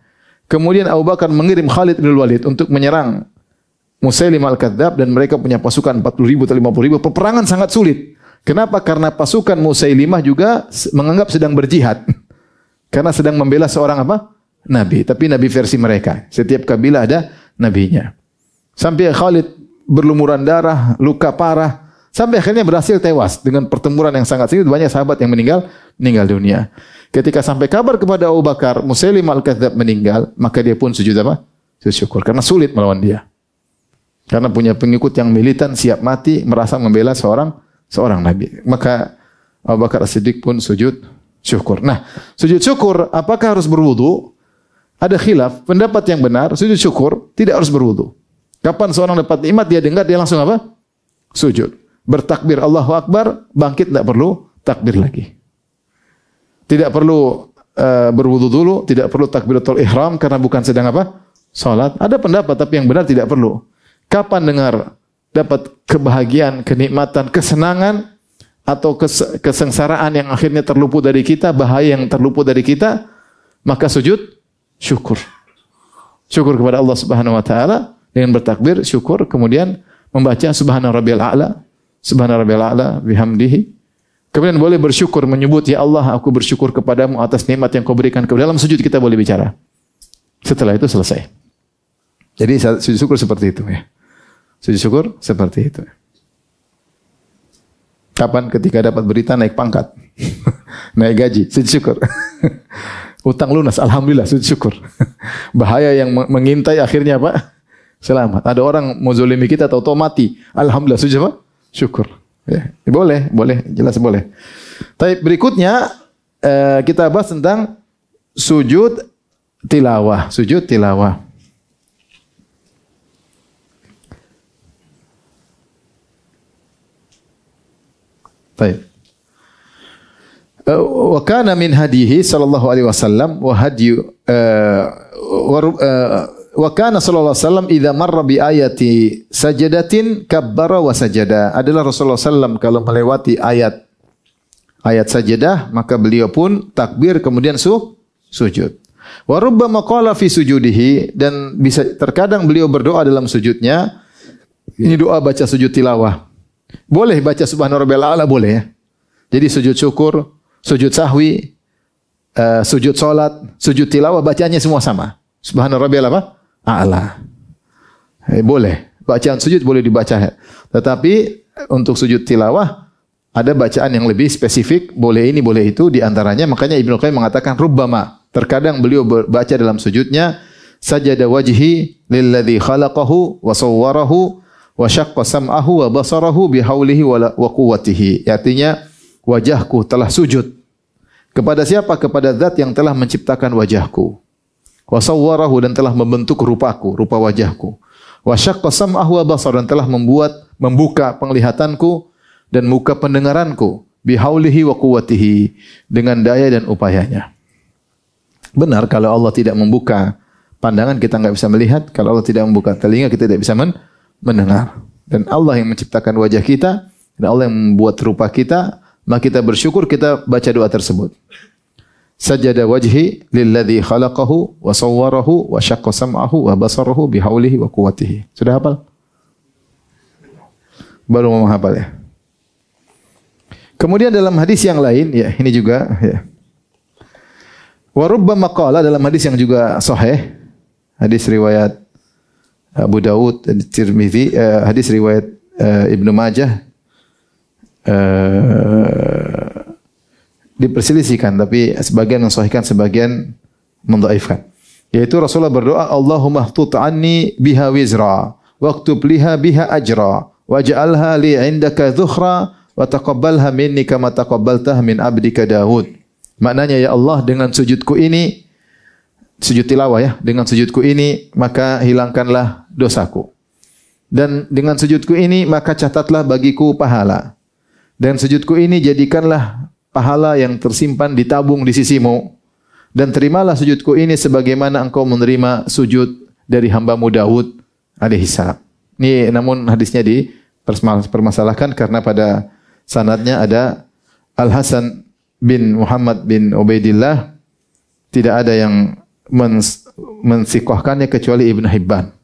kemudian Abu Bakar mengirim Khalid bin Walid untuk menyerang Musailimah Al-Kadzdzab, dan mereka punya pasukan 40.000 atau 50.000. Peperangan sangat sulit. Kenapa? Karena pasukan Musailimah juga menganggap sedang berjihad. Karena sedang membela seorang apa? Nabi. Tapi nabi versi mereka. Setiap kabilah ada nabinya. Sampai Khalid berlumuran darah, luka parah. Sampai akhirnya berhasil tewas dengan pertempuran yang sangat sengit. Banyak sahabat yang meninggal dunia. Ketika sampai kabar kepada Abu Bakar, Musailimah al-Kadzdzab meninggal, maka dia pun sujud apa? Sujud syukur. Karena sulit melawan dia. Karena punya pengikut yang militan, siap mati, merasa membela seorang nabi. Maka Abu Bakar As-Siddiq pun sujud syukur. Nah, sujud syukur apakah harus berwudu? Ada khilaf. Pendapat yang benar, sujud syukur tidak harus berwudu. Kapan seorang dapat nikmat, dia dengar, dia langsung apa? Sujud. Bertakbir Allahu Akbar, bangkit tidak perlu takbir lagi. Tidak perlu berwudu dulu, tidak perlu takbiratul ihram karena bukan sedang apa? Salat. Ada pendapat tapi yang benar tidak perlu. Kapan dengar dapat kebahagiaan, kenikmatan, kesenangan atau kesengsaraan yang akhirnya terluput dari kita, bahaya yang terluput dari kita, maka sujud syukur. Syukur kepada Allah Subhanahu wa taala dengan bertakbir, syukur, kemudian membaca subhana rabbiyal a'la, subhana rabbiyal a'la bihamdihi. Kemudian boleh bersyukur, menyebut, ya Allah, aku bersyukur kepadamu atas nikmat yang kau berikan kepada. Dalam sujud kita boleh bicara. Setelah itu selesai. Jadi sujud syukur seperti itu ya. Sujud syukur seperti itu. Kapan? Ketika dapat berita naik pangkat. Naik gaji, sujud syukur. Utang lunas, alhamdulillah, sujud syukur. Bahaya yang mengintai akhirnya apa? Selamat. Ada orang mau zolimi kita, tahu-tahu mati. Alhamdulillah, sujud apa? Syukur. Ya, boleh, jelas boleh. Tapi berikutnya kita bahas tentang sujud tilawah. Sujud tilawah. Baik. Wa kana min hadihi sallallahu alaihi wasallam wa hadyu wa kana sallallahu alaihi wasallam idza marra bi ayati sajadatin kabbara wa sajada. Adalah Rasulullah sallam kalau melewati ayat sajadah maka beliau pun takbir kemudian sujud. Wa rubbama qala fi sujudihi, dan bisa terkadang beliau berdoa dalam sujudnya. Ini doa baca sujud tilawah. Boleh baca subhana rabbiyal a'la, boleh ya. Jadi sujud syukur, sujud sahwi, sujud salat, sujud tilawah bacanya semua sama. Subhana rabbiyal a'la. Boleh. Bacaan sujud boleh dibaca. Tetapi untuk sujud tilawah ada bacaan yang lebih spesifik, boleh ini, boleh itu, di antaranya makanya Ibnu Qayyim mengatakan rubbama. Terkadang beliau baca dalam sujudnya sajada wajhi lilladzi khalaqahu wa sawwarahu wa syaqqa sam'ahu wa basarahu bihaulihi wa quwwatihi. Artinya wajahku telah sujud kepada siapa? Kepada zat yang telah menciptakan wajahku. Wa sawwarahu, dan telah membentuk rupaku, rupa wajahku. Wa syaqqa sam'ahu wa basarahu, dan telah membuka penglihatanku dan muka pendengaranku bihaulihi wa quwwatihi, dengan daya dan upayanya. Benar, kalau Allah tidak membuka pandangan kita enggak bisa melihat, kalau Allah tidak membuka telinga kita tidak bisa mendengar. Dan Allah yang menciptakan wajah kita, dan Allah yang membuat rupa kita, maka kita bersyukur, kita baca doa tersebut. Sajada wajhi lilladzi khalaqahu wa sawwarahu wa syaqqa sam'ahu wa basarahu bihaulihi wa quwwatihi. Sudah hafal? Baru mau hafal ya. Kemudian dalam hadis yang lain, ya ini juga ya. Wa rubbama qala, dalam hadis yang juga sahih, hadis riwayat Abu Dawud, Tirmizi, hadis riwayat Ibnu Majah, diperselisihkan, tapi sebagian mensahihkan, sebagian mendhaifkan. Yaitu Rasulullah berdoa, Allahumma htut anni biha wizra, waktub liha biha ajra, waj'alha li 'indaka dhukhra, wa taqabbalha minni kama taqabbaltaha min 'abdika Daud. Maknanya, ya Allah, dengan sujudku ini, sujud tilawah ya, dengan sujudku ini maka hilangkanlah dosaku. Dan dengan sujudku ini maka catatlah bagiku pahala. Dan sujudku ini jadikanlah pahala yang tersimpan ditabung di sisimu. Dan terimalah sujudku ini sebagaimana engkau menerima sujud dari hambamu Daud alaihissalam. Ini namun hadisnya dipermasalahkan karena pada sanadnya ada Al-Hasan bin Muhammad bin Ubaidillah, tidak ada yang mensikohkannya kecuali Ibn Hibban.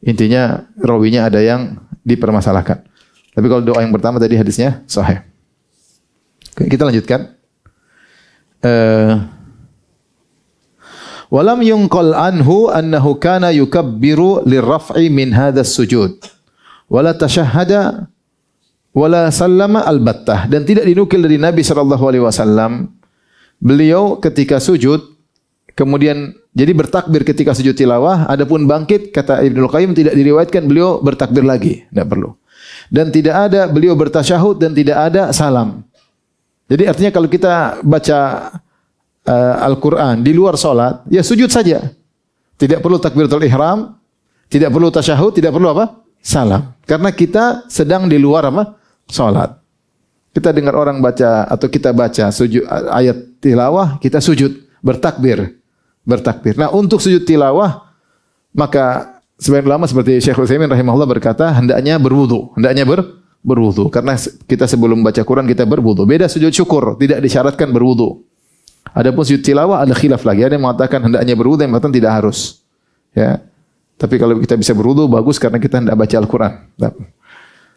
Intinya rawinya ada yang dipermasalahkan. Tapi kalau doa yang pertama tadi hadisnya sahih. Kita lanjutkan. Walam yunqal anhu annahu kana yukabbiru lirraf'i min hadzal sujud. Wala tashahhada wala sallama albattah, dan tidak dinukil dari Nabi sallallahu alaihi wasallam beliau ketika sujud kemudian jadi bertakbir ketika sujud tilawah, adapun bangkit kata Ibnu Qayyim tidak diriwayatkan beliau bertakbir lagi, tidak perlu. Dan tidak ada beliau bertasyahud dan tidak ada salam. Jadi artinya kalau kita baca Al-Quran di luar solat, ya sujud saja. Tidak perlu takbiratul ihram, tidak perlu tasyahud, tidak perlu apa? Salam. Karena kita sedang di luar apa? Solat. Kita dengar orang baca atau kita baca sujud ayat tilawah, kita sujud, bertakbir. Bertakbir. Nah, untuk sujud tilawah, maka sebagian ulama seperti Syekh Utsaimin rahimahullah berkata, hendaknya berwudu. Hendaknya berwudu. Karena kita sebelum baca Quran kita berwudu. Beda sujud syukur, tidak disyaratkan berwudu. Adapun sujud tilawah ada khilaf lagi. Ada yang mengatakan hendaknya berwudu, yang mengatakan tidak harus. Ya. Tapi kalau kita bisa berwudu bagus karena kita hendak baca Al-Quran.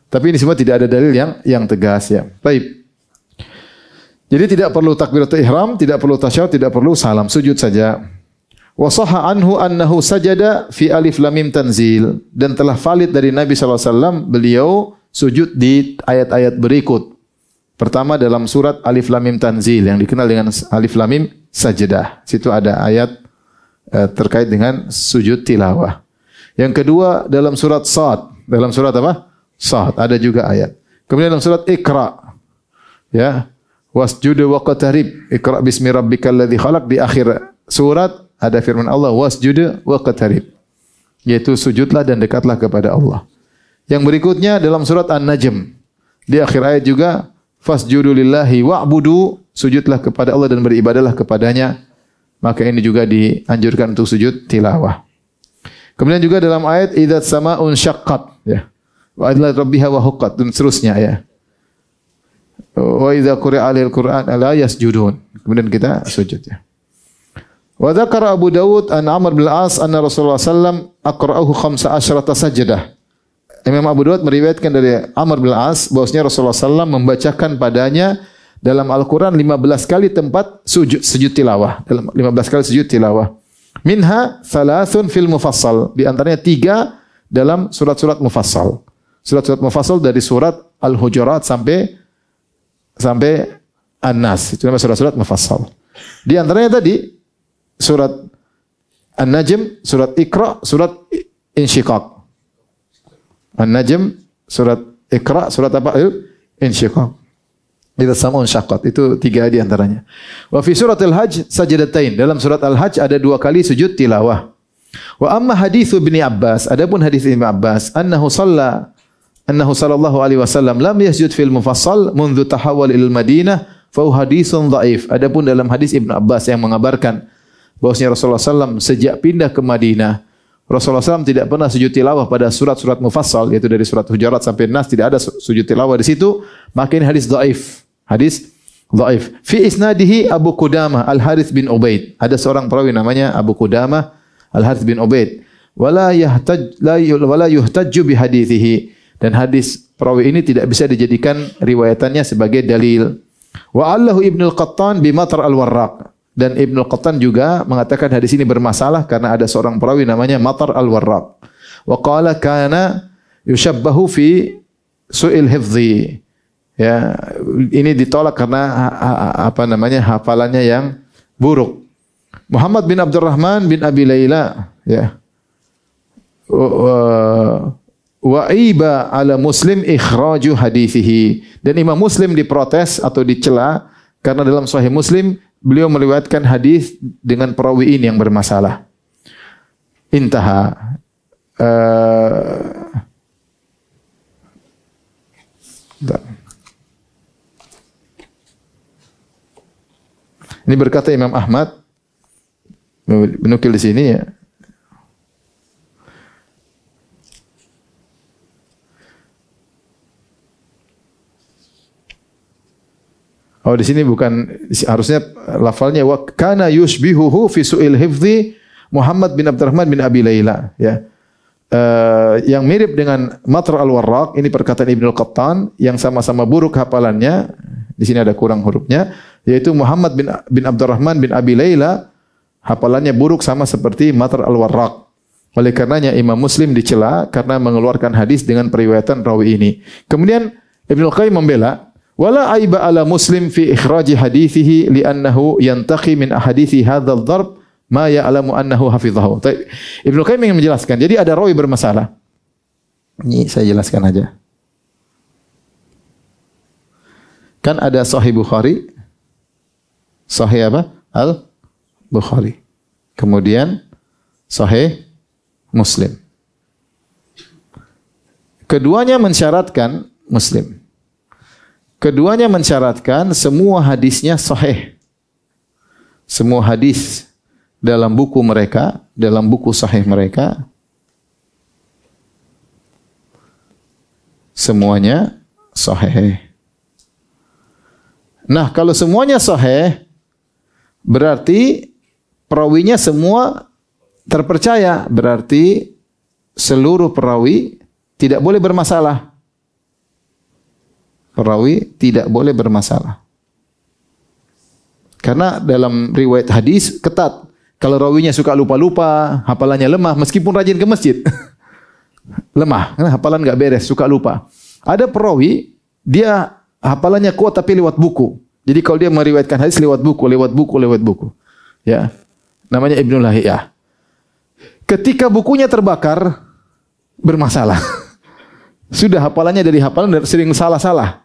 Tapi ini semua tidak ada dalil yang tegas ya. Baik. Jadi tidak perlu takbiratul ihram, tidak perlu tasyahud, tidak perlu salam, sujud saja. Wa sahha anhu annahu sajada fi alif lam mim tanzil, dan telah valid dari Nabi sallallahu alaihi wasallam beliau sujud di ayat-ayat berikut. Pertama dalam surat Alif Lam Mim Tanzil yang dikenal dengan Alif Lam Mim Sajdah. Situ ada ayat terkait dengan sujud tilawah. Yang kedua dalam surat Sad. Dalam surat apa? Sad. Ada juga ayat. Kemudian dalam surat Iqra. Ya. Wasjud waqtarib. Iqra bismi rabbikal ladzi khalaq. Di akhir surat ada firman Allah wasjud waqtarib. Yaitu sujudlah dan dekatlah kepada Allah. Yang berikutnya dalam surat An-Najm. Di akhir ayat juga fasjudu lillahi wa'budu, sujudlah kepada Allah dan beribadahlah kepadanya. Maka ini juga dianjurkan untuk sujud tilawah. Kemudian juga dalam ayat idzat sama'un syaqqat ya. Wa adlat rabbiha wa huqqat dan seterusnya ya. Wa idza quri'a alal Qur'an la yasjudun. Kemudian kita sujud ya. Wa dzakara Abu Dawud an Amr bin Al-As anna Rasulullah sallam aqra'ahu 15 sajdah. Imam Abu Dawud meriwayatkan dari Amr bin Al-As bahwasanya Rasulullah sallam membacakan padanya dalam Al-Quran 15 kali tempat sujud tilawah. Dalam 15 kali sujud tilawah. Minha thalathun fil mufassal. Di antaranya 3 dalam surat-surat mufassal. Surat-surat mufassal dari surat Al-Hujurat sampai An-Nas. Itu namanya surat-surat mufassal. Di antaranya tadi surat An-Najm, surat Iqra, surat Insyiqaq. An-Najm, surat Iqra, surat apa? Insyiqaq. Idza sama'un syaqqat. Itu 3 di antaranya. Wa fi surat Al-Hajj sajdatain. Dalam surat Al-Hajj ada 2 kali sujud tilawah. Wa amma haditsu Ibnu Abbas, adapun hadis Ibnu Abbas, annahu sallallahu alaihi wasallam lam yasjud fil mufassal mundu tahawwal ilal Madinah fa haditsun dhaif. Adapun dalam hadis Ibnu Abbas yang mengabarkan bahwasanya Rasulullah sallallahu sejak pindah ke Madinah, Rasulullah SAW tidak pernah sujud tilawah pada surat-surat mufassal, yaitu dari surat Hujurat sampai Nas, tidak ada sujud tilawah di situ. Maka ini hadis dhaif. Hadis dhaif. Fi isnadihi Abu Qudamah Al-Harits bin Ubaid. Ada seorang perawi namanya Abu Qudamah Al-Harits bin Ubaid. Wala yuhtajju bi hadithihi. Dan hadis perawi ini tidak bisa dijadikan riwayatannya sebagai dalil. Wa allahu Ibnu Al-Qattan bi Matar Al-Warraq. Dan Ibnu Qattan juga mengatakan hadis ini bermasalah karena ada seorang perawi namanya Matar Al-Warraq. Wa qala kana yushabbahu fi su'il hifdhi. Ya, ini ditolak karena hafalannya yang buruk. Muhammad bin Abdurrahman bin Abi Layla ya. Wa iba ala Muslim ikhraju hadithihi. Dan Imam Muslim diprotes atau dicela karena dalam Sahih Muslim beliau meriwayatkan hadis dengan perawi ini yang bermasalah. Intaha. Ini berkata Imam Ahmad menukil di sini ya. Oh di sini bukan, harusnya lafalnya wa kana yushbihuhu fi su'il hifdzi Muhammad bin Abdurrahman bin Abi Layla ya. Yang mirip dengan Matar Al-Warraq ini perkataan Ibnu Qattan yang sama-sama buruk hafalannya Di sini ada kurang hurufnya, yaitu Muhammad bin Abdurrahman bin Abi Layla, hafalannya buruk sama seperti Matar al-Warraq. Oleh karenanya Imam Muslim dicela karena mengeluarkan hadis dengan periwayatan rawi ini. Kemudian Ibnu Qayyim membela, wala aiba ala Muslim fi ikhraji hadithihi li'annahu yantaqi min ahadithi hadzal dharb ma ya'lamu annahu hafizahu. Ibnu Qayyim ingin menjelaskan, jadi ada rawi bermasalah. Ini saya jelaskan aja. Kan ada Sahih Bukhari, Sahih apa? Al-Bukhari. Kemudian Sahih Muslim. Keduanya mensyaratkan Muslim. Keduanya mensyaratkan semua hadisnya sahih. Semua hadis dalam buku mereka, dalam buku sahih mereka, semuanya sahih. Nah, kalau semuanya sahih, berarti perawinya semua terpercaya. Berarti seluruh perawi tidak boleh bermasalah. Perawi tidak boleh bermasalah. Karena dalam riwayat hadis ketat. Kalau rawinya suka lupa-lupa, hafalannya lemah, meskipun rajin ke masjid. Lemah, karena hafalan nggak beres, suka lupa. Ada perawi, dia hafalannya kuat tapi lewat buku. Jadi kalau dia meriwayatkan hadis lewat buku. Ya. Namanya Ibnu Lahiyah. Ketika bukunya terbakar, bermasalah. Sudah hafalannya dari hafalan sering salah-salah.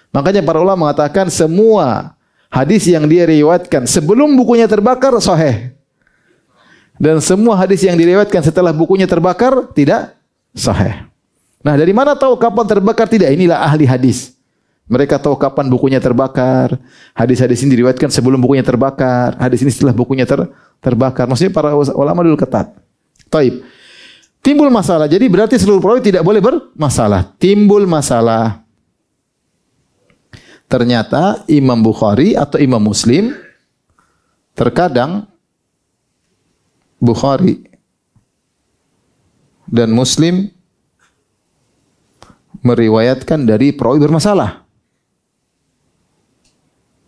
Makanya para ulama mengatakan semua hadis yang dia riwayatkan sebelum bukunya terbakar sahih. Dan semua hadis yang diriwayatkan setelah bukunya terbakar tidak sahih. Nah, dari mana tahu kapan terbakar? Tidak, inilah ahli hadis. Mereka tahu kapan bukunya terbakar. Hadis-hadis ini diriwayatkan sebelum bukunya terbakar. Hadis ini setelah bukunya terbakar. Maksudnya para ulama dulu ketat. Taib. Timbul masalah. Jadi berarti seluruh perawi tidak boleh bermasalah. Timbul masalah. Ternyata Imam Bukhari atau Imam Muslim, terkadang Bukhari dan Muslim meriwayatkan dari perawi bermasalah.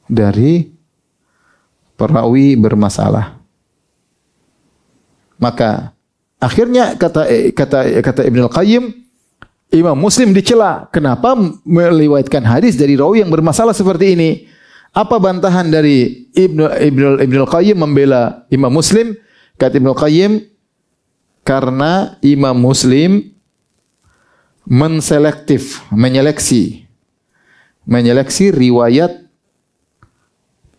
Dari perawi bermasalah. Maka akhirnya kata Ibnu Qayyim, Imam Muslim dicela. Kenapa meriwayatkan hadis dari rawi yang bermasalah seperti ini? Apa bantahan dari Ibnu Qayyim membela Imam Muslim? Kata Ibnu Qayyim, karena Imam Muslim menyeleksi riwayat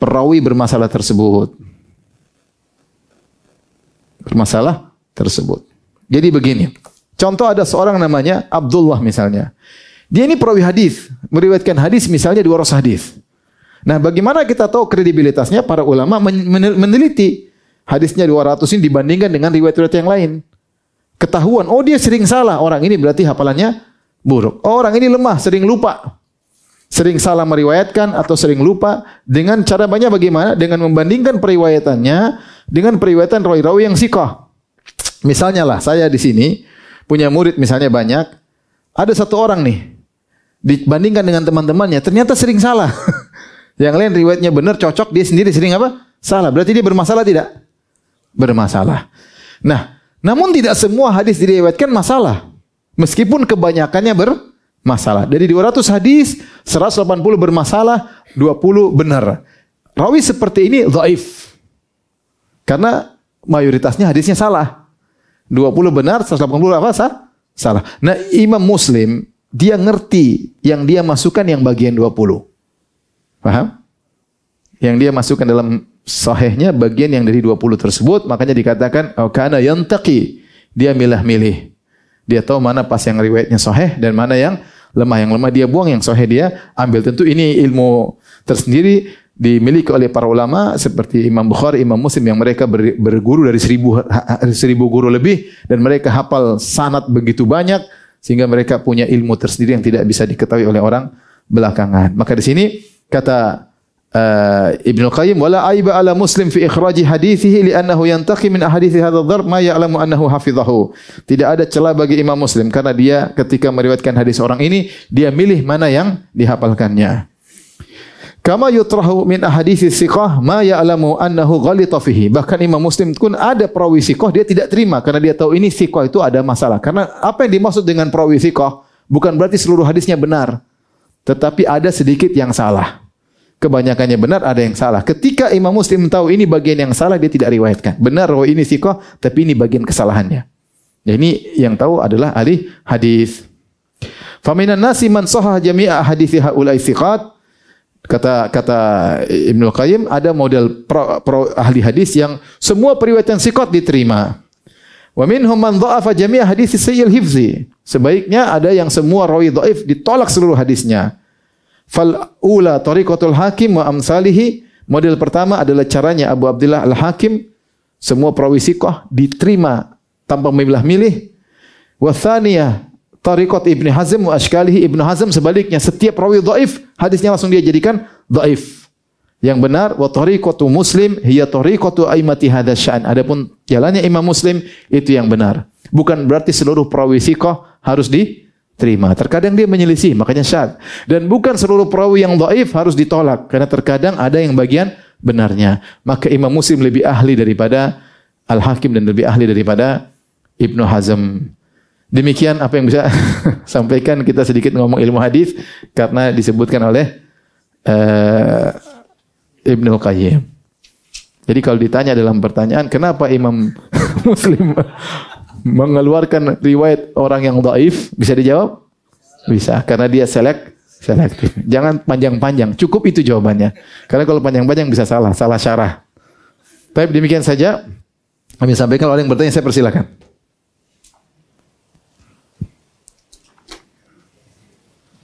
perawi bermasalah tersebut. Jadi begini. Contoh ada seorang namanya Abdullah misalnya. Dia ini perawi hadis, meriwayatkan hadis misalnya 200 hadis. Nah, bagaimana kita tahu kredibilitasnya? Para ulama meneliti hadisnya 200 ini dibandingkan dengan riwayat-riwayat yang lain. Ketahuan, oh dia sering salah, orang ini berarti hafalannya buruk. Oh, orang ini lemah, sering lupa. Sering salah meriwayatkan atau sering lupa. Dengan cara banyak bagaimana? Dengan membandingkan periwayatannya dengan periwayatan rawi-rawi yang siqah. Misalnya lah, saya di sini punya murid misalnya banyak. Ada satu orang nih, dibandingkan dengan teman-temannya, ternyata sering salah. Yang lain riwayatnya benar, cocok, dia sendiri sering apa? Salah. Berarti dia bermasalah tidak? Bermasalah. Nah, namun tidak semua hadis diriwayatkan masalah. Meskipun kebanyakannya bermasalah. Dari 200 hadis, 180 bermasalah, 20 benar. Rawi seperti ini dhaif. Karena mayoritasnya hadisnya salah. 20 benar, 180 apa? Salah. Nah, Imam Muslim, dia ngerti yang dia masukkan yang bagian 20. Paham? Yang dia masukkan dalam sahihnya bagian yang dari 20 tersebut, makanya dikatakan kana yantaqi. Dia milah-milih. Dia tahu mana pas yang riwayatnya sahih dan mana yang lemah. Yang lemah dia buang, yang sahih dia ambil. Tentu ini ilmu tersendiri dimiliki oleh para ulama seperti Imam Bukhari, Imam Muslim yang mereka berguru dari 1000 guru lebih dan mereka hafal sanad begitu banyak sehingga mereka punya ilmu tersendiri yang tidak bisa diketahui oleh orang belakangan. Maka di sini kata Ibnu Qayyim, wala aiba ala Muslim fi ikhraji hadithihi li'annahu yantaqi min ahadithi hadzal dharb ma ya'lamu annahu hafizahu. Tidak ada celah bagi Imam Muslim karena dia ketika meriwayatkan hadis orang ini dia milih mana yang dihafalkannya. Kama yutrahu min ahaditsis siqah ma ya'lamu annahu ghalita fihi. Bahkan Imam Muslim pun ada perawi siqah dia tidak terima karena dia tahu ini siqah itu ada masalah. Karena apa yang dimaksud dengan perawi siqah bukan berarti seluruh hadisnya benar, tetapi ada sedikit yang salah. Kebanyakannya benar, ada yang salah. Ketika Imam Muslim tahu ini bagian yang salah, dia tidak riwayatkan. Benar bahwa ini siqah, tapi ini bagian kesalahannya. Ya, ini yang tahu adalah ahli hadis. Faminan nasi man sahah jami'a hadithi haula'i siqat. Kata Ibnu Qayyim, ada model ahli hadis yang semua periwayatan siqat diterima. Wa minhum man dha'afa jami'a hadits sayyil hifzi. Sebaiknya ada yang semua rawi dhaif ditolak seluruh hadisnya. Fal ula tariqatul hakim wa amsalihi. Model pertama adalah caranya Abu Abdullah Al-Hakim. Semua perawi siqah diterima tanpa memilah-milih. Wa tsaniyah tariqat Ibnu Hazm wa ashkalihi. Ibnu Hazm sebaliknya, setiap perawi dhaif hadisnya langsung dia jadikan dhaif. Yang benar wa tariqatu Muslim hiya tariqatu aimati hadzal sya'an. Adapun jalannya Imam Muslim itu yang benar. Bukan berarti seluruh perawi siqah harus diterima. Terkadang dia menyelisih, makanya syadz. Dan bukan seluruh perawi yang dhaif harus ditolak karena terkadang ada yang bagian benarnya. Maka Imam Muslim lebih ahli daripada Al-Hakim dan lebih ahli daripada Ibnu Hazm. Demikian apa yang bisa sampaikan, kita sedikit ngomong ilmu hadis karena disebutkan oleh Ibnu Qayyim. Jadi kalau ditanya dalam pertanyaan, kenapa Imam Muslim mengeluarkan riwayat orang yang dhaif, bisa dijawab? Bisa, karena dia selektif. Jangan panjang-panjang, cukup itu jawabannya. Karena kalau panjang-panjang bisa salah syarah. Tapi demikian saja kami sampaikan. Kalau ada yang bertanya saya persilakan.